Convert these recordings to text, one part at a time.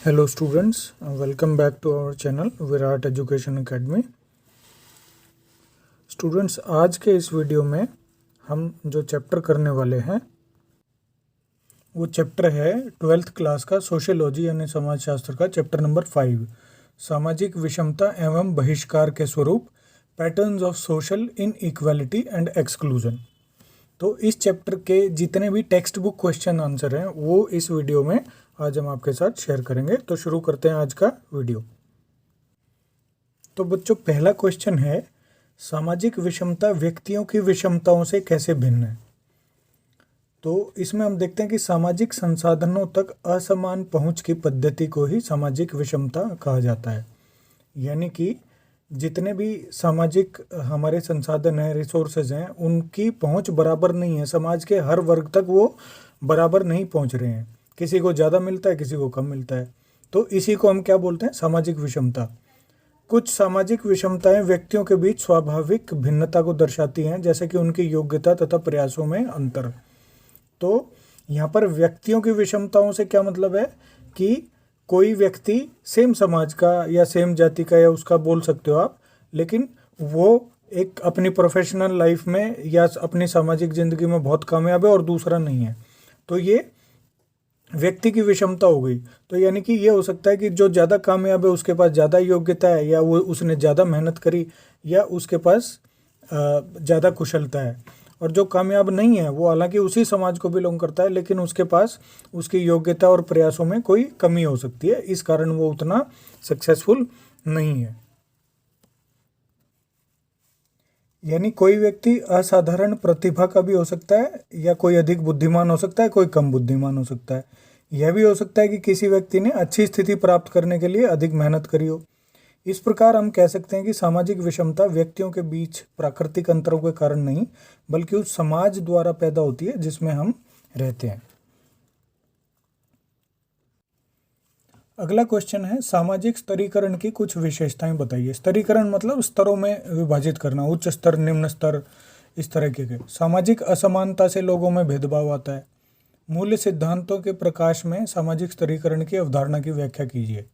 Hello students, welcome back to our channel Virat education academy. Students, आज के इस video में हम जो चैप्टर करने वाले हैं वो चैप्टर है 12th क्लास का सोशियोलॉजी यानी समाजशास्त्र का चैप्टर नंबर 5, सामाजिक विषमता एवं बहिष्कार के स्वरूप, patterns of social inequality and exclusion. तो इस चैप्टर के जितने भी टेक्स्ट बुक क्वेश्चन आंसर हैं वो इस वीडियो में आज हम आपके साथ शेयर करेंगे। तो शुरू करते हैं आज का वीडियो। तो बच्चों, पहला क्वेश्चन है, सामाजिक विषमता व्यक्तियों की विषमताओं से कैसे भिन्न है। तो इसमें हम देखते हैं कि सामाजिक संसाधनों तक असमान पहुंच की पद्धति को ही सामाजिक विषमता कहा जाता है। यानी कि जितने भी सामाजिक हमारे संसाधन हैं, रिसोर्सेज हैं, उनकी पहुंच बराबर नहीं है। समाज के हर वर्ग तक वो बराबर नहीं पहुंच रहे हैं। किसी को ज़्यादा मिलता है, किसी को कम मिलता है। तो इसी को हम क्या बोलते हैं? सामाजिक विषमता। कुछ सामाजिक विषमताएं व्यक्तियों के बीच स्वाभाविक भिन्नता को दर्शाती हैं, जैसे कि उनकी योग्यता तथा प्रयासों में अंतर। तो यहाँ पर व्यक्तियों की विषमताओं से क्या मतलब है कि कोई व्यक्ति सेम समाज का या सेम जाति का या उसका बोल सकते हो आप, लेकिन वो एक अपनी प्रोफेशनल लाइफ में या अपनी सामाजिक ज़िंदगी में बहुत कामयाब है और दूसरा नहीं है। तो ये व्यक्ति की विषमता हो गई। तो यानी कि ये हो सकता है कि जो ज़्यादा कामयाब है उसके पास ज़्यादा योग्यता है, या वो उसने ज़्यादा मेहनत करी, या उसके पास ज़्यादा कुशलता है। और जो कामयाब नहीं है वो हालांकि उसी समाज को बिलोंग करता है, लेकिन उसके पास उसकी योग्यता और प्रयासों में कोई कमी हो सकती है, इस कारण वो उतना सक्सेसफुल नहीं है। यानी कोई व्यक्ति असाधारण प्रतिभा का भी हो सकता है, या कोई अधिक बुद्धिमान हो सकता है, कोई कम बुद्धिमान हो सकता है। यह भी हो सकता है कि किसी व्यक्ति ने अच्छी स्थिति प्राप्त करने के लिए अधिक मेहनत करी हो। इस प्रकार हम कह सकते हैं कि सामाजिक विषमता व्यक्तियों के बीच प्राकृतिक अंतरों के कारण नहीं, बल्कि उस समाज द्वारा पैदा होती है जिसमें हम रहते हैं। अगला क्वेश्चन है, सामाजिक स्तरीकरण की कुछ विशेषताएं बताइए। स्तरीकरण मतलब स्तरों में विभाजित करना, उच्च स्तर, निम्न स्तर, इस तरह के। सामाजिक असमानता से लोगों में भेदभाव आता है। मूल्य सिद्धांतों के प्रकाश में सामाजिक स्तरीकरण की अवधारणा की व्याख्या कीजिए।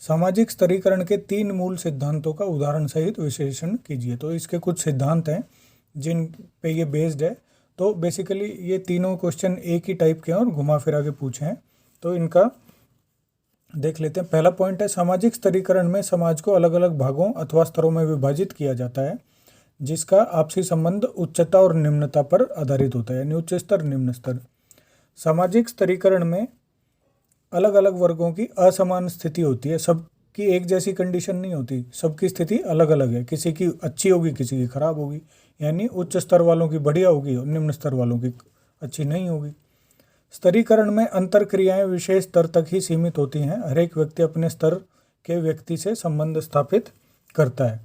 सामाजिक स्तरीकरण के 3 मूल सिद्धांतों का उदाहरण सहित विश्लेषण कीजिए। तो इसके कुछ सिद्धांत हैं जिन पे ये बेस्ड है। तो बेसिकली ये तीनों क्वेश्चन एक ही टाइप के हैं और घुमा फिरा के पूछे हैं। तो इनका देख लेते हैं। पहला पॉइंट है, सामाजिक स्तरीकरण में समाज को अलग अलग भागों अथवा स्तरों में विभाजित किया जाता है, जिसका आपसी संबंध उच्चता और निम्नता पर आधारित होता है, यानी उच्च स्तर, निम्न स्तर। सामाजिक स्तरीकरण में अलग अलग वर्गों की असमान स्थिति होती है। सबकी एक जैसी कंडीशन नहीं होती, सबकी स्थिति अलग अलग है। किसी की अच्छी होगी, किसी की खराब होगी। यानी उच्च स्तर वालों की बढ़िया होगी और निम्न स्तर वालों की अच्छी नहीं होगी। स्तरीकरण में अंतर क्रियाएं विशेष स्तर तक ही सीमित होती हैं। हर एक व्यक्ति अपने स्तर के व्यक्ति से संबंध स्थापित करता है।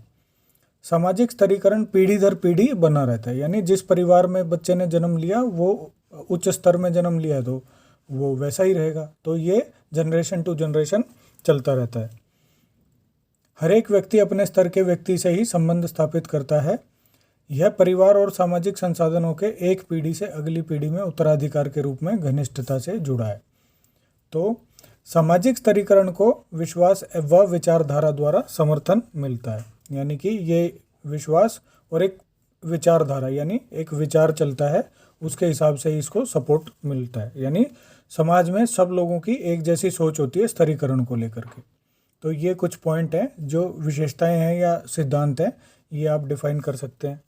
सामाजिक स्तरीकरण पीढ़ी दर पीढ़ी बना रहता है। यानी जिस परिवार में बच्चे ने जन्म लिया, वो उच्च स्तर में जन्म लिया है तो वो वैसा ही रहेगा। तो ये जनरेशन टू जनरेशन चलता रहता है। हर एक व्यक्ति अपने स्तर के व्यक्ति से ही संबंध स्थापित करता है। यह परिवार और सामाजिक संसाधनों के एक पीढ़ी से अगली पीढ़ी में उत्तराधिकार के रूप में घनिष्ठता से जुड़ा है। तो सामाजिक स्तरीकरण को विश्वास व विचारधारा द्वारा समर्थन मिलता है। यानी कि ये विश्वास और एक विचारधारा, यानी एक विचार चलता है, उसके हिसाब से इसको सपोर्ट मिलता है। यानी समाज में सब लोगों की एक जैसी सोच होती है स्तरीकरण को लेकर के। तो ये कुछ पॉइंट हैं, जो विशेषताएं हैं या सिद्धांत हैं, ये आप डिफाइन कर सकते हैं।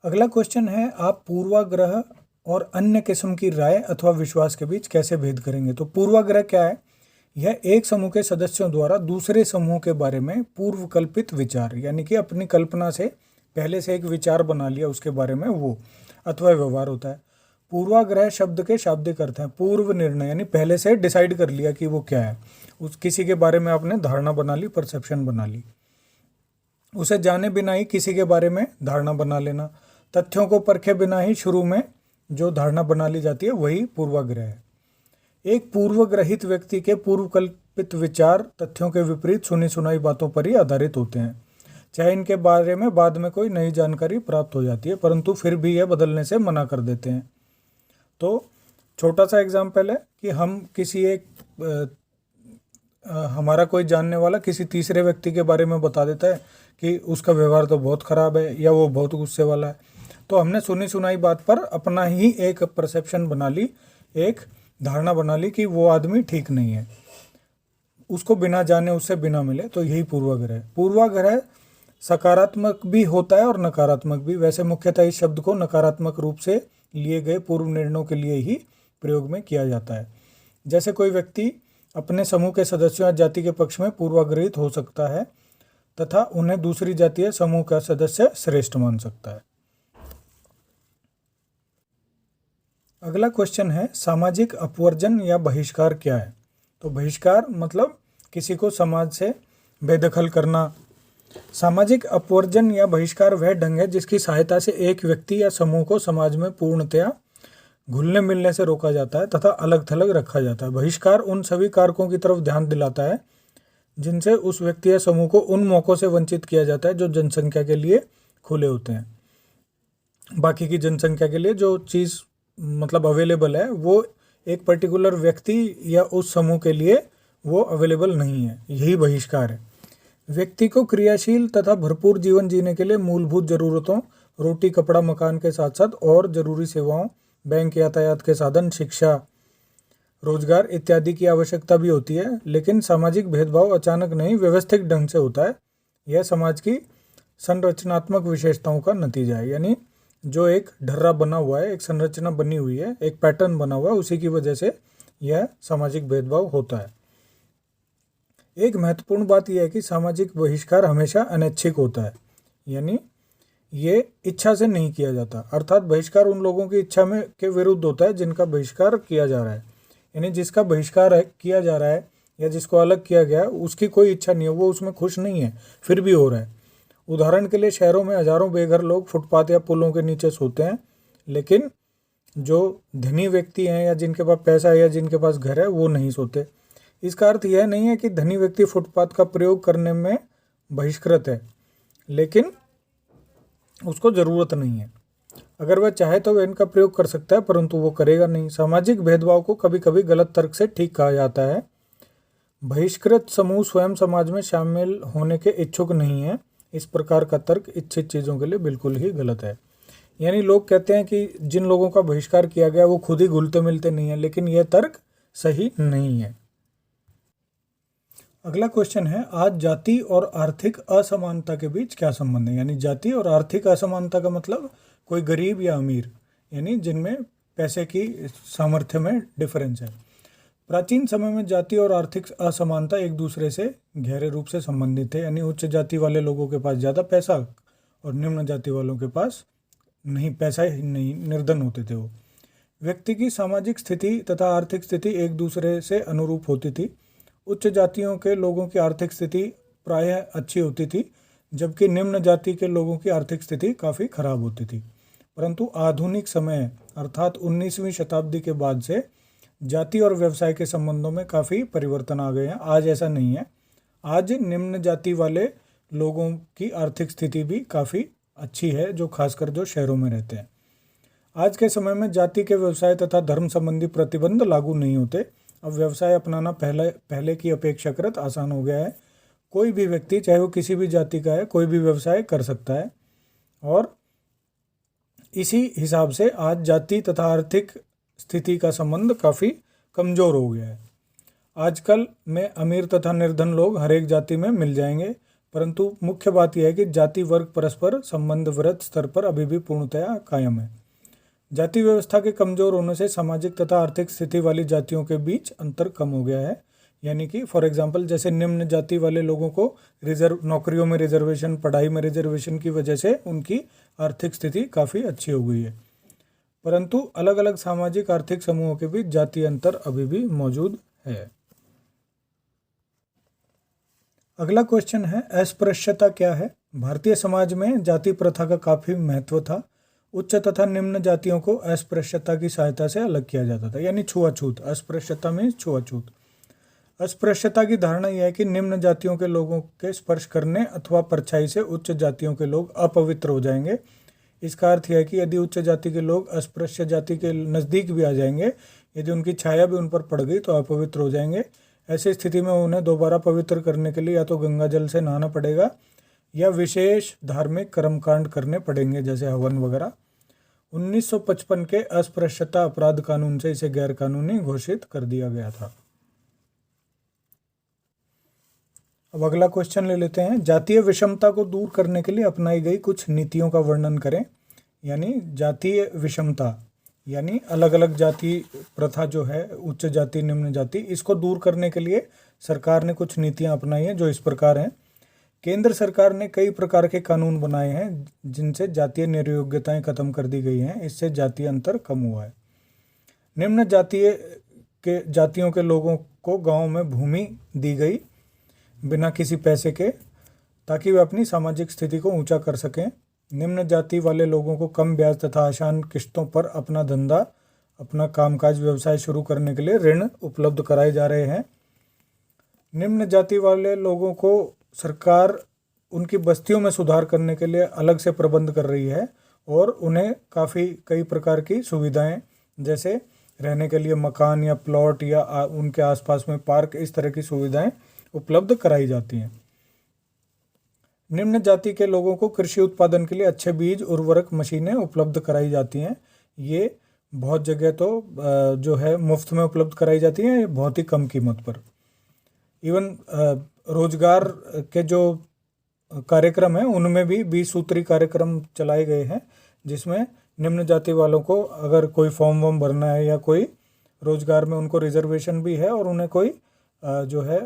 अगला क्वेश्चन है, आप पूर्वाग्रह और अन्य किस्म की राय अथवा विश्वास के बीच कैसे भेद करेंगे। तो पूर्वाग्रह क्या है? यह एक समूह के सदस्यों द्वारा दूसरे समूह के बारे में पूर्व कल्पित विचार, यानी कि अपनी कल्पना से पहले से एक विचार बना लिया उसके बारे में, वो अथवा व्यवहार होता है। पूर्वाग्रह शब्द के शाब्दिक अर्थ हैं पूर्व निर्णय, यानी पहले से डिसाइड कर लिया कि वो क्या है। उस किसी के बारे में आपने धारणा बना ली, परसेप्शन बना ली। उसे जाने बिना ही किसी के बारे में धारणा बना लेना। तथ्यों को परखे बिना ही शुरू में जो धारणा बना ली जाती है वही पूर्वाग्रह है। एक पूर्वग्रहित व्यक्ति के पूर्व कल्पित विचार तथ्यों के विपरीत सुनी सुनाई बातों पर ही आधारित होते हैं। चाहे इनके बारे में बाद में कोई नई जानकारी प्राप्त हो जाती है, परंतु फिर भी यह बदलने से मना कर देते हैं। तो छोटा सा एग्जाम्पल है कि हम किसी एक हमारा कोई जानने वाला किसी तीसरे व्यक्ति के बारे में बता देता है कि उसका व्यवहार तो बहुत ख़राब है या वो बहुत गुस्से वाला है, तो हमने सुनी सुनाई बात पर अपना ही एक परसेप्शन बना ली, एक धारणा बना ली कि वो आदमी ठीक नहीं है, उसको बिना जाने उससे बिना मिले। तो यही पूर्वाग्रह है। पूर्वाग्रह सकारात्मक भी होता है और नकारात्मक भी। वैसे मुख्यतः इस शब्द को नकारात्मक रूप से लिए गए पूर्व निर्णयों के लिए ही प्रयोग में किया जाता है। जैसे कोई व्यक्ति अपने समूह के सदस्यों या जाति के पक्ष में पूर्वाग्रहित हो सकता है तथा उन्हें दूसरी जाति या समूह का सदस्य श्रेष्ठ मान सकता है। अगला क्वेश्चन है, सामाजिक अपवर्जन या बहिष्कार क्या है? तो बहिष्कार मतलब किसी को समाज से बेदखल करना। सामाजिक अपवर्जन या बहिष्कार वह ढंग है जिसकी सहायता से एक व्यक्ति या समूह को समाज में पूर्णतया घुलने मिलने से रोका जाता है तथा अलग थलग रखा जाता है। बहिष्कार उन सभी कारकों की तरफ ध्यान दिलाता है जिनसे उस व्यक्ति या समूह को उन मौक़ों से वंचित किया जाता है जो जनसंख्या के लिए खुले होते हैं। बाकी की जनसंख्या के लिए जो चीज़ मतलब अवेलेबल है वो एक पर्टिकुलर व्यक्ति या उस समूह के लिए वो अवेलेबल नहीं है, यही बहिष्कार है। व्यक्ति को क्रियाशील तथा भरपूर जीवन जीने के लिए मूलभूत ज़रूरतों रोटी कपड़ा मकान के साथ साथ और ज़रूरी सेवाओं, बैंक यातायात के साधन, शिक्षा, रोजगार इत्यादि की आवश्यकता भी होती है। लेकिन सामाजिक भेदभाव अचानक नहीं, व्यवस्थित ढंग से होता है। यह समाज की संरचनात्मक विशेषताओं का नतीजा है। यानी जो एक ढर्रा बना हुआ है, एक संरचना बनी हुई है, एक पैटर्न बना हुआ है, उसी की वजह से यह सामाजिक भेदभाव होता है। एक महत्वपूर्ण बात यह है कि सामाजिक बहिष्कार हमेशा अनैच्छिक होता है, यानी ये इच्छा से नहीं किया जाता। अर्थात बहिष्कार उन लोगों की इच्छा में के विरुद्ध होता है जिनका बहिष्कार किया जा रहा है। यानी जिसका बहिष्कार किया जा रहा है या जिसको अलग किया गया है उसकी कोई इच्छा नहीं है, वो उसमें खुश नहीं है, फिर भी हो रहा है। उदाहरण के लिए शहरों में हजारों बेघर लोग फुटपाथ या पुलों के नीचे सोते हैं, लेकिन जो धनी व्यक्ति हैं या जिनके पास पैसा है या जिनके पास घर है वो नहीं सोते। इसका अर्थ यह नहीं है कि धनी व्यक्ति फुटपाथ का प्रयोग करने में बहिष्कृत है, लेकिन उसको ज़रूरत नहीं है। अगर वह चाहे तो वह इनका प्रयोग कर सकता है, परंतु वो करेगा नहीं। सामाजिक भेदभाव को कभी कभी गलत तर्क से ठीक कहा जाता है। बहिष्कृत समूह स्वयं समाज में शामिल होने के इच्छुक नहीं है। इस प्रकार का तर्क इच्छित चीज़ों के लिए बिल्कुल ही गलत है। यानी लोग कहते हैं कि जिन लोगों का बहिष्कार किया गया वो खुद ही घुलते मिलते नहीं है, लेकिन यह तर्क सही नहीं है। अगला क्वेश्चन है, आज जाति और आर्थिक असमानता के बीच क्या संबंध है? यानी जाति और आर्थिक असमानता का मतलब कोई गरीब या अमीर, यानी जिनमें पैसे की सामर्थ्य में डिफरेंस है। प्राचीन समय में जाति और आर्थिक असमानता एक दूसरे से गहरे रूप से संबंधित है। यानी उच्च जाति वाले लोगों के पास ज़्यादा पैसा और निम्न जाति वालों के पास नहीं, पैसा ही नहीं, निर्धन होते थे वो। व्यक्ति की सामाजिक स्थिति तथा आर्थिक स्थिति एक दूसरे से अनुरूप होती थी। उच्च जातियों के लोगों की आर्थिक स्थिति प्रायः अच्छी होती थी, जबकि निम्न जाति के लोगों की आर्थिक स्थिति काफ़ी खराब होती थी। परंतु आधुनिक समय अर्थात 19वीं शताब्दी के बाद से जाति और व्यवसाय के संबंधों में काफ़ी परिवर्तन आ गए हैं। आज ऐसा नहीं है। आज निम्न जाति वाले लोगों की आर्थिक स्थिति भी काफ़ी अच्छी है, जो खासकर जो शहरों में रहते हैं। आज के समय में जाति के व्यवसाय तथा धर्म संबंधी प्रतिबंध लागू नहीं होते। अब व्यवसाय अपनाना पहले की अपेक्षाकृत आसान हो गया है। कोई भी व्यक्ति, चाहे वो किसी भी जाति का है, कोई भी व्यवसाय कर सकता है। और इसी हिसाब से आज जाति तथा आर्थिक स्थिति का संबंध काफ़ी कमज़ोर हो गया है। आजकल में अमीर तथा निर्धन लोग हर एक जाति में मिल जाएंगे, परंतु मुख्य बात यह है कि जाति वर्ग परस्पर संबंध वृहत स्तर पर अभी भी पूर्णतया कायम है। जाति व्यवस्था के कमज़ोर होने से सामाजिक तथा आर्थिक स्थिति वाली जातियों के बीच अंतर कम हो गया है। यानी कि फॉर एग्जांपल, जैसे निम्न जाति वाले लोगों को नौकरियों में रिजर्वेशन, पढ़ाई में रिजर्वेशन की वजह से उनकी आर्थिक स्थिति काफ़ी अच्छी हो गई है, परंतु अलग अलग सामाजिक आर्थिक समूहों के बीच जातीय अंतर अभी भी मौजूद है। अगला क्वेश्चन है, अस्पृश्यता क्या है? भारतीय समाज में जाति प्रथा का काफ़ी महत्व था। उच्च तथा निम्न जातियों को अस्पृश्यता की सहायता से अलग किया जाता था, यानी छुआछूत। अस्पृश्यता में छुआछूत। अस्पृश्यता की धारणा यह है कि निम्न जातियों के लोगों के स्पर्श करने अथवा परछाई से उच्च जातियों के लोग अपवित्र हो जाएंगे। इसका अर्थ यह है कि यदि उच्च जाति के लोग अस्पृश्य जाति के नज़दीक भी आ जाएंगे यदि उनकी छाया भी उन पर पड़ गई तो अपवित्र हो जाएंगे। ऐसी स्थिति में उन्हें दोबारा पवित्र करने के लिए या तो गंगा जल से नहाना पड़ेगा या विशेष धार्मिक कर्मकांड करने पड़ेंगे, जैसे हवन वगैरह। 1955 के अस्पृश्यता अपराध कानून से इसे गैर कानूनी घोषित कर दिया गया था। अब अगला क्वेश्चन ले लेते हैं। जातीय विषमता को दूर करने के लिए अपनाई गई कुछ नीतियों का वर्णन करें। यानी जातीय विषमता यानी अलग अलग जाति प्रथा जो है, उच्च जाति निम्न जाति, इसको दूर करने के लिए सरकार ने कुछ नीतियां अपनाई हैं जो इस प्रकार हैं। केंद्र सरकार ने कई प्रकार के कानून बनाए हैं जिनसे जातीय निर्योग्यताएं खत्म कर दी गई हैं। इससे जातीय अंतर कम हुआ है। निम्न जातियों के लोगों को गांव में भूमि दी गई बिना किसी पैसे के, ताकि वे अपनी सामाजिक स्थिति को ऊंचा कर सकें। निम्न जाति वाले लोगों को कम ब्याज तथा आसान किस्तों पर अपना धंधा, अपना कामकाज, व्यवसाय शुरू करने के लिए ऋण उपलब्ध कराए जा रहे हैं। निम्न जाति वाले लोगों को सरकार उनकी बस्तियों में सुधार करने के लिए अलग से प्रबंध कर रही है और उन्हें कई प्रकार की सुविधाएं, जैसे रहने के लिए मकान या प्लॉट या उनके आसपास में पार्क, इस तरह की सुविधाएं उपलब्ध कराई जाती हैं। निम्न जाति के लोगों को कृषि उत्पादन के लिए अच्छे बीज, उर्वरक, मशीनें उपलब्ध कराई जाती हैं। ये बहुत जगह तो जो है मुफ्त में उपलब्ध कराई जाती हैं, ये बहुत ही कम कीमत पर। इवन रोजगार के जो कार्यक्रम हैं उनमें भी 20 सूत्री कार्यक्रम चलाए गए हैं, जिसमें निम्न जाति वालों को अगर कोई फॉर्म वॉर्म भरना है या कोई रोजगार में उनको रिजर्वेशन भी है और उन्हें कोई जो है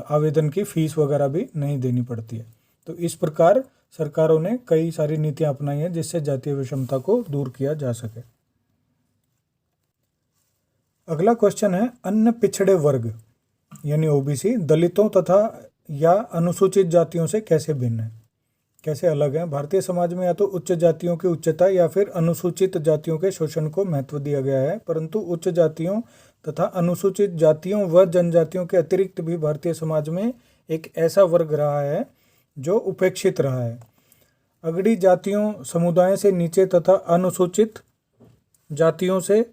आवेदन की फीस वगैरह भी नहीं देनी पड़ती है। तो इस प्रकार सरकारों ने कई सारी नीतियां अपनाई हैं जिससे जातीय विषमता को दूर किया जा सके। अगला क्वेश्चन है, अन्य पिछड़े वर्ग यानी ओबीसी दलितों तथा या अनुसूचित जातियों से कैसे भिन्न है, कैसे अलग है। भारतीय समाज में या तो उच्च जातियों की उच्चता या फिर अनुसूचित जातियों के शोषण को महत्व दिया गया है, परंतु उच्च जातियों तथा अनुसूचित जातियों व जनजातियों के अतिरिक्त भी भारतीय समाज में एक ऐसा वर्ग रहा है जो उपेक्षित रहा है। अगड़ी जातियों समुदाय से नीचे तथा अनुसूचित जातियों से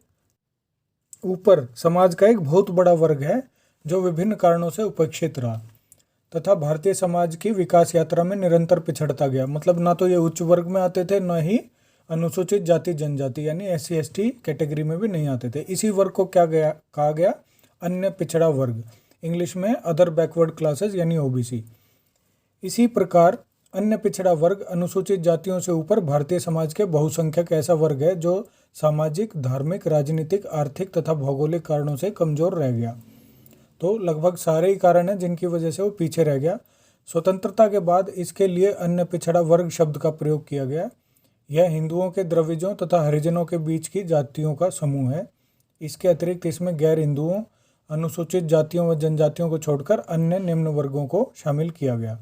ऊपर समाज का एक बहुत बड़ा वर्ग है जो विभिन्न कारणों से उपेक्षित रहा तथा भारतीय समाज की विकास यात्रा में निरंतर पिछड़ता गया। मतलब ना तो ये उच्च वर्ग में आते थे, न ही अनुसूचित जाति जनजाति यानी SC ST कैटेगरी में भी नहीं आते थे। इसी वर्ग को कहा गया अन्य पिछड़ा वर्ग, इंग्लिश में अदर बैकवर्ड क्लासेस यानी OBC। इसी प्रकार अन्य पिछड़ा वर्ग अनुसूचित जातियों से ऊपर भारतीय समाज के बहुसंख्यक ऐसा वर्ग है जो सामाजिक, धार्मिक, राजनीतिक, आर्थिक तथा भौगोलिक कारणों से कमजोर रह गया। तो लगभग सारे ही कारण हैं जिनकी वजह से वो पीछे रह गया। स्वतंत्रता के बाद इसके लिए अन्य पिछड़ा वर्ग शब्द का प्रयोग किया गया। यह हिंदुओं के द्रविजों तथा हरिजनों के बीच की जातियों का समूह है। इसके अतिरिक्त इसमें गैर हिंदुओं, अनुसूचित जातियों व जनजातियों को छोड़कर अन्य निम्न वर्गों को शामिल किया गया।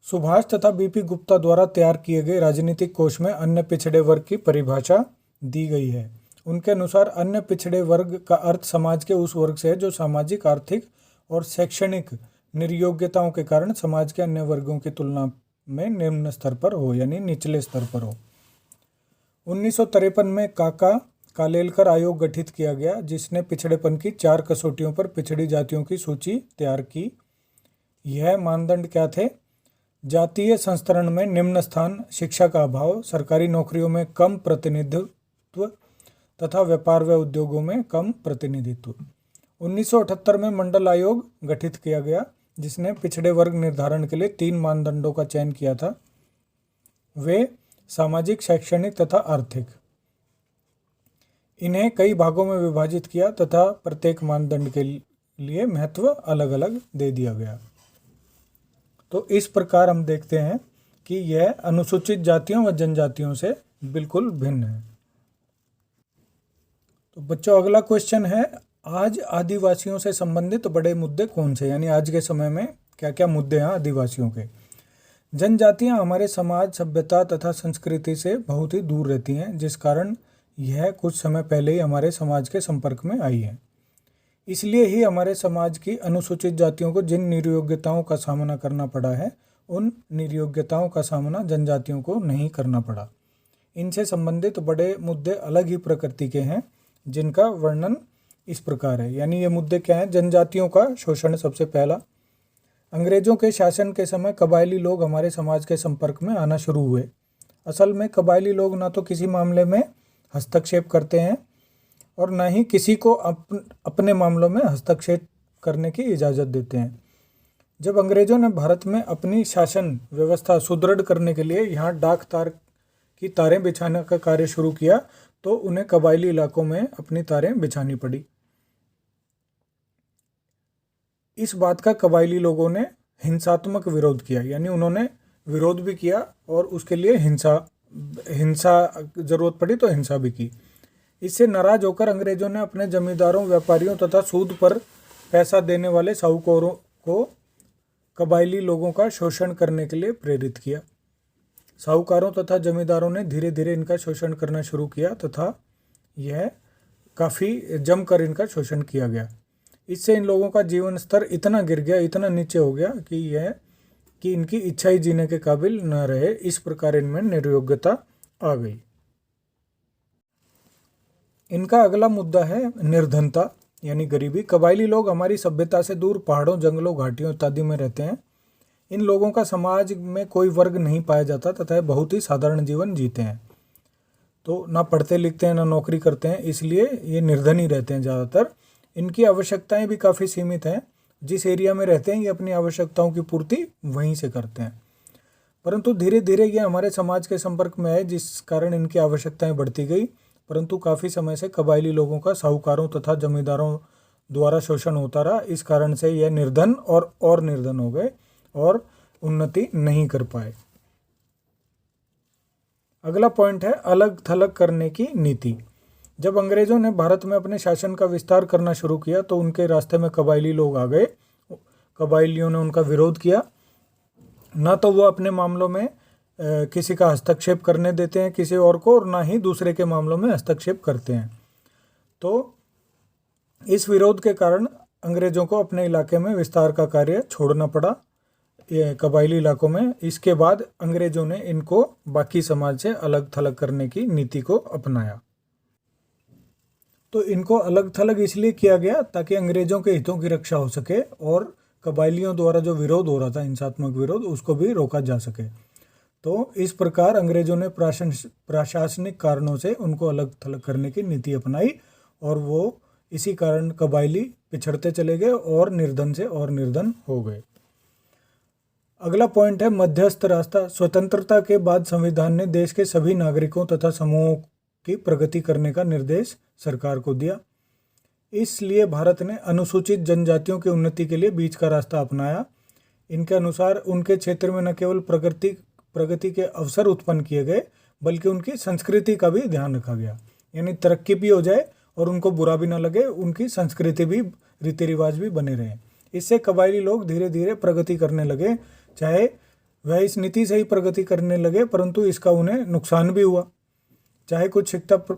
सुभाष तथा BP गुप्ता द्वारा तैयार किए गए राजनीतिक कोश में अन्य पिछड़े वर्ग की परिभाषा दी गई है। उनके अनुसार अन्य पिछड़े वर्ग का अर्थ समाज के उस वर्ग से है जो सामाजिक, आर्थिक और शैक्षणिक निर्योग्यताओं के कारण समाज के अन्य वर्गों की तुलना में निम्न स्तर पर हो यानी निचले स्तर पर हो। 1953 में कालेलकर आयोग गठित किया गया जिसने पिछड़ेपन की 4 कसौटियों पर पिछड़ी जातियों की सूची तैयार की। यह मानदंड क्या थे? जातीय संस्तरण में निम्न स्थान, शिक्षा का अभाव, सरकारी नौकरियों में कम प्रतिनिधित्व तथा व्यापार व उद्योगों में कम प्रतिनिधित्व। 1978 में मंडल आयोग गठित किया गया जिसने पिछड़े वर्ग निर्धारण के लिए 3 मानदंडों का चयन किया था। वे सामाजिक, शैक्षणिक तथा आर्थिक। इन्हें कई भागों में विभाजित किया तथा प्रत्येक मानदंड के लिए महत्व अलग अलग दे दिया गया। तो इस प्रकार हम देखते हैं कि यह अनुसूचित जातियों व जनजातियों से बिल्कुल भिन्न है। तो बच्चों अगला क्वेश्चन है, आज आदिवासियों से संबंधित बड़े मुद्दे कौन से, यानी आज के समय में क्या क्या मुद्दे हैं आदिवासियों के। जनजातियां हमारे समाज, सभ्यता तथा संस्कृति से बहुत ही दूर रहती हैं, जिस कारण यह कुछ समय पहले ही हमारे समाज के संपर्क में आई है। इसलिए ही हमारे समाज की अनुसूचित जातियों को जिन निर्योग्यताओं का सामना करना पड़ा है, उन निर्योग्यताओं का सामना जनजातियों को नहीं करना पड़ा। इनसे संबंधित बड़े मुद्दे अलग ही प्रकृति के हैं, जिनका वर्णन इस प्रकार है। यानी ये मुद्दे क्या हैं? जनजातियों का शोषण सबसे पहला। अंग्रेजों के शासन के समय कबायली लोग हमारे समाज के संपर्क में आना शुरू हुए। असल में कबायली लोग ना तो किसी मामले में हस्तक्षेप करते हैं और ना ही किसी को अपने मामलों में हस्तक्षेप करने की इजाज़त देते हैं। जब अंग्रेजों ने भारत में अपनी शासन व्यवस्था सुदृढ़ करने के लिए यहाँ डाक तार की तारें बिछाने का कार्य शुरू किया तो उन्हें कबायली इलाकों में अपनी तारें बिछानी पड़ी। इस बात का कबायली लोगों ने हिंसात्मक विरोध किया, यानी उन्होंने विरोध भी किया और उसके लिए हिंसा जरूरत पड़ी तो हिंसा भी की। इससे नाराज होकर अंग्रेजों ने अपने जमींदारों, व्यापारियों तथा सूद पर पैसा देने वाले साहूकारों को कबायली लोगों का शोषण करने के लिए प्रेरित किया। साहूकारों तथा जमींदारों ने धीरे धीरे इनका शोषण करना शुरू किया तथा यह काफ़ी जमकर इनका शोषण किया गया। इससे इन लोगों का जीवन स्तर इतना गिर गया, इतना नीचे हो गया कि इनकी इच्छा ही जीने के काबिल न रहे। इस प्रकार इनमें निर्योग्यता आ गई। इनका अगला मुद्दा है निर्धनता यानी गरीबी। कबायली लोग हमारी सभ्यता से दूर पहाड़ों, जंगलों, घाटियों इत्यादि में रहते हैं। इन लोगों का समाज में कोई वर्ग नहीं पाया जाता तथा बहुत ही साधारण जीवन जीते हैं। तो ना पढ़ते लिखते हैं, ना नौकरी करते हैं, इसलिए ये निर्धन ही रहते हैं ज़्यादातर। इनकी आवश्यकताएं भी काफ़ी सीमित हैं। जिस एरिया में रहते हैं ये अपनी आवश्यकताओं की पूर्ति वहीं से करते हैं। परंतु धीरे धीरे ये हमारे समाज के संपर्क में आए, जिस कारण इनकी आवश्यकताएं बढ़ती गई। परंतु काफ़ी समय से कबायली लोगों का साहूकारों तथा जमींदारों द्वारा शोषण होता रहा। इस कारण से यह निर्धन और निर्धन हो गए और उन्नति नहीं कर पाए। अगला पॉइंट है अलग थलग करने की नीति। जब अंग्रेजों ने भारत में अपने शासन का विस्तार करना शुरू किया तो उनके रास्ते में कबायली लोग आ गए। कबायलियों ने उनका विरोध किया। ना तो वो अपने मामलों में किसी का हस्तक्षेप करने देते हैं किसी और को, और ना ही दूसरे के मामलों में हस्तक्षेप करते हैं। तो इस विरोध के कारण अंग्रेजों को अपने इलाके में विस्तार का कार्य छोड़ना पड़ा ये कबायली इलाकों में। इसके बाद अंग्रेजों ने इनको बाकी समाज से अलग थलग करने की नीति को अपनाया। तो इनको अलग थलग इसलिए किया गया ताकि अंग्रेजों के हितों की रक्षा हो सके और कबायलियों द्वारा जो विरोध हो रहा था, हिंसात्मक विरोध, उसको भी रोका जा सके। तो इस प्रकार अंग्रेजों ने प्रशासनिक कारणों से उनको अलग थलग करने की नीति अपनाई और वो इसी कारण कबायली पिछड़ते चले गए और निर्धन से और निर्धन हो गए। अगला पॉइंट है मध्यस्थ रास्ता। स्वतंत्रता के बाद संविधान ने देश के सभी नागरिकों तथा समूहों की प्रगति करने का निर्देश सरकार को दिया। इसलिए भारत ने अनुसूचित जनजातियों की उन्नति के लिए बीच का रास्ता अपनाया। इनके अनुसार उनके क्षेत्र में न केवल प्रगति के अवसर उत्पन्न किए गए बल्कि उनकी संस्कृति का भी ध्यान रखा गया। यानी तरक्की भी हो जाए और उनको बुरा भी ना लगे, उनकी संस्कृति भी, रीति रिवाज भी बने रहें। इससे कबायली लोग धीरे धीरे प्रगति करने लगे। चाहे वह इस नीति से ही प्रगति करने लगे परंतु इसका उन्हें नुकसान भी हुआ। चाहे कुछ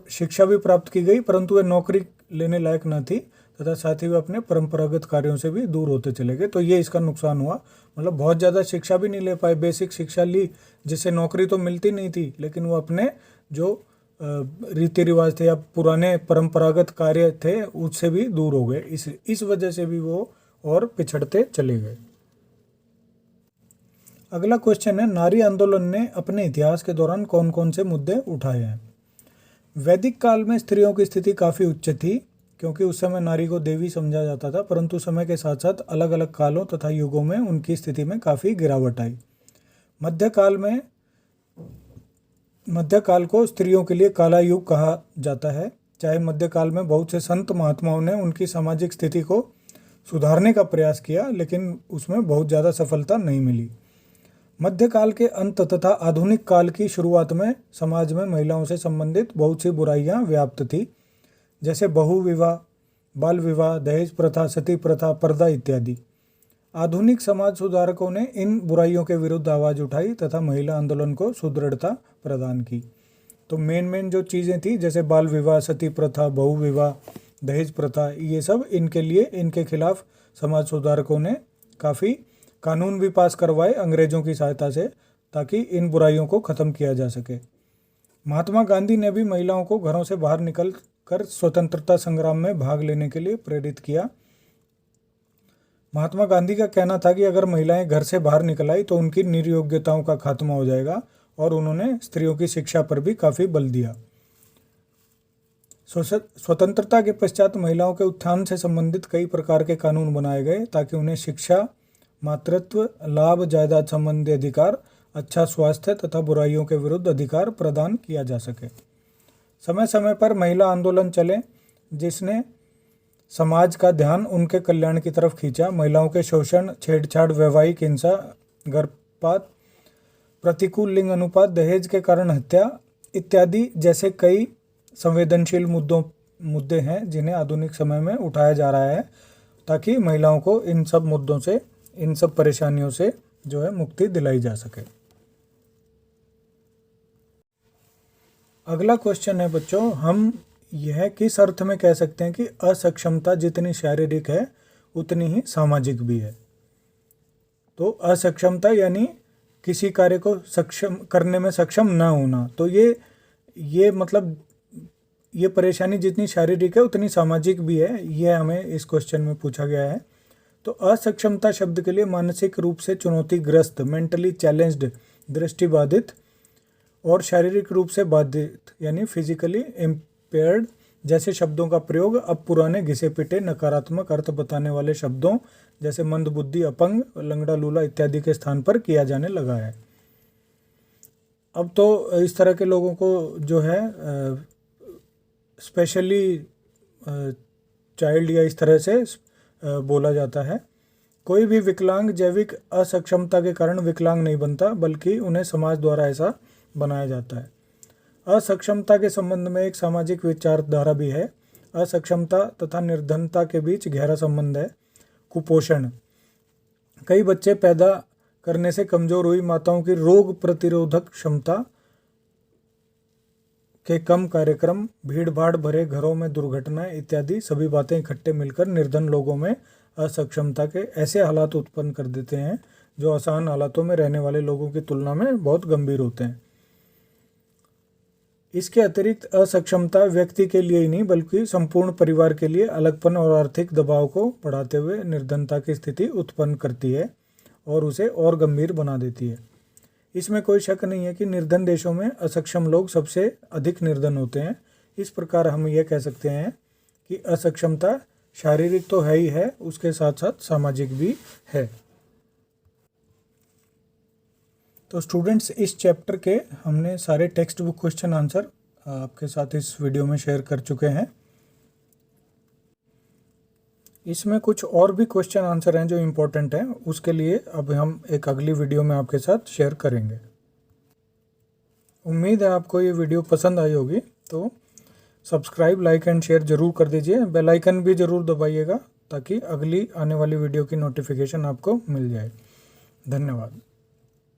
शिक्षा भी प्राप्त की गई परंतु वे नौकरी लेने लायक न थी तथा साथ ही वे अपने परंपरागत कार्यों से भी दूर होते चले गए। तो ये इसका नुकसान हुआ। मतलब बहुत ज़्यादा शिक्षा भी नहीं ले पाए, बेसिक शिक्षा ली जिससे नौकरी तो मिलती नहीं थी, लेकिन वो अपने जो रीति रिवाज थे या पुराने परंपरागत कार्य थे उससे भी दूर हो गए। इस वजह से भी वो और पिछड़ते चले गए। अगला क्वेश्चन है नारी आंदोलन ने अपने इतिहास के दौरान कौन कौन से मुद्दे उठाए हैं। वैदिक काल में स्त्रियों की स्थिति काफ़ी उच्च थी क्योंकि उस समय नारी को देवी समझा जाता था, परंतु समय के साथ साथ अलग अलग कालों तथा युगों में उनकी स्थिति में काफ़ी गिरावट आई। मध्यकाल को स्त्रियों के लिए काला युग कहा जाता है। चाहे मध्यकाल में बहुत से संत महात्माओं ने उनकी सामाजिक स्थिति को सुधारने का प्रयास किया, लेकिन उसमें बहुत ज़्यादा सफलता नहीं मिली। मध्यकाल के अंत तथा आधुनिक काल की शुरुआत में समाज में महिलाओं से संबंधित बहुत सी बुराइयां व्याप्त थी, जैसे बहु विवाह, बाल विवाह, दहेज प्रथा, सती प्रथा, पर्दा इत्यादि। आधुनिक समाज सुधारकों ने इन बुराइयों के विरुद्ध आवाज़ उठाई तथा महिला आंदोलन को सुदृढ़ता प्रदान की। तो मेन जो चीज़ें थी जैसे बाल विवाह, सती प्रथा, बहु विवाह, दहेज प्रथा, ये सब इनके खिलाफ समाज सुधारकों ने काफ़ी कानून भी पास करवाए अंग्रेजों की सहायता से ताकि इन बुराइयों को ख़त्म किया जा सके। महात्मा गांधी ने भी महिलाओं को घरों से बाहर निकल कर स्वतंत्रता संग्राम में भाग लेने के लिए प्रेरित किया। महात्मा गांधी का कहना था कि अगर महिलाएं घर से बाहर निकल आई तो उनकी निरयोग्यताओं का खात्मा हो जाएगा, और उन्होंने स्त्रियों की शिक्षा पर भी काफ़ी बल दिया। स्वतंत्रता के पश्चात महिलाओं के उत्थान से संबंधित कई प्रकार के कानून बनाए गए ताकि उन्हें शिक्षा, मातृत्व, लाभ, जायदाद संबंधी अधिकार, अच्छा स्वास्थ्य तथा बुराइयों के विरुद्ध अधिकार प्रदान किया जा सके। समय समय पर महिला आंदोलन चले जिसने समाज का ध्यान उनके कल्याण की तरफ खींचा। महिलाओं के शोषण, छेड़छाड़, वैवाहिक हिंसा, गर्भपात, प्रतिकूल लिंग अनुपात, दहेज के कारण हत्या इत्यादि जैसे कई संवेदनशील मुद्दे हैं जिन्हें आधुनिक समय में उठाया जा रहा है ताकि महिलाओं को इन सब मुद्दों से, इन सब परेशानियों से जो है मुक्ति दिलाई जा सके। अगला क्वेश्चन है बच्चों, हम यह किस अर्थ में कह सकते हैं कि असक्षमता जितनी शारीरिक है उतनी ही सामाजिक भी है। तो असक्षमता यानी किसी कार्य को सक्षम करने में सक्षम न होना। तो ये मतलब ये परेशानी जितनी शारीरिक है उतनी सामाजिक भी है, यह हमें इस क्वेश्चन में पूछा गया है। तो असक्षमता शब्द के लिए मानसिक रूप से चुनौतीग्रस्त, मेंटली चैलेंज्ड, दृष्टिबाधित और शारीरिक रूप से बाधित यानी फिजिकली इम्पेयर्ड जैसे शब्दों का प्रयोग अब पुराने घिसे पिटे नकारात्मक अर्थ बताने वाले शब्दों जैसे मंदबुद्धि, अपंग, लंगड़ा लूला इत्यादि के स्थान पर किया जाने लगा है। अब तो इस तरह के लोगों को जो है स्पेशली चाइल्ड या इस तरह से बोला जाता है। कोई भी विकलांग जैविक असक्षमता के कारण विकलांग नहीं बनता, बल्कि उन्हें समाज द्वारा ऐसा बनाया जाता है। असक्षमता के संबंध में एक सामाजिक विचारधारा भी है। असक्षमता तथा निर्धनता के बीच गहरा संबंध है। कुपोषण, कई बच्चे पैदा करने से कमजोर हुई माताओं की रोग प्रतिरोधक क्षमता के कम कार्यक्रम, भीड़ भाड़ भरे घरों में दुर्घटनाएं इत्यादि सभी बातें इकट्ठे मिलकर निर्धन लोगों में असक्षमता के ऐसे हालात उत्पन्न कर देते हैं जो आसान हालातों में रहने वाले लोगों की तुलना में बहुत गंभीर होते हैं। इसके अतिरिक्त असक्षमता व्यक्ति के लिए ही नहीं बल्कि संपूर्ण परिवार के लिए अलगपन और आर्थिक दबाव को बढ़ाते हुए निर्धनता की स्थिति उत्पन्न करती है और उसे और गंभीर बना देती है। इसमें कोई शक नहीं है कि निर्धन देशों में असक्षम लोग सबसे अधिक निर्धन होते हैं। इस प्रकार हम यह कह सकते हैं कि असक्षमता शारीरिक तो है ही है, उसके साथ साथ सामाजिक भी है। तो स्टूडेंट्स, इस चैप्टर के हमने सारे टेक्स्ट बुक क्वेश्चन आंसर आपके साथ इस वीडियो में शेयर कर चुके हैं। इसमें कुछ और भी क्वेश्चन आंसर हैं जो इम्पोर्टेंट हैं, उसके लिए अब हम एक अगली वीडियो में आपके साथ शेयर करेंगे। उम्मीद है आपको ये वीडियो पसंद आई होगी, तो सब्सक्राइब, लाइक एंड शेयर ज़रूर कर दीजिए। बेल आइकन भी ज़रूर दबाइएगा ताकि अगली आने वाली वीडियो की नोटिफिकेशन आपको मिल जाए। धन्यवाद।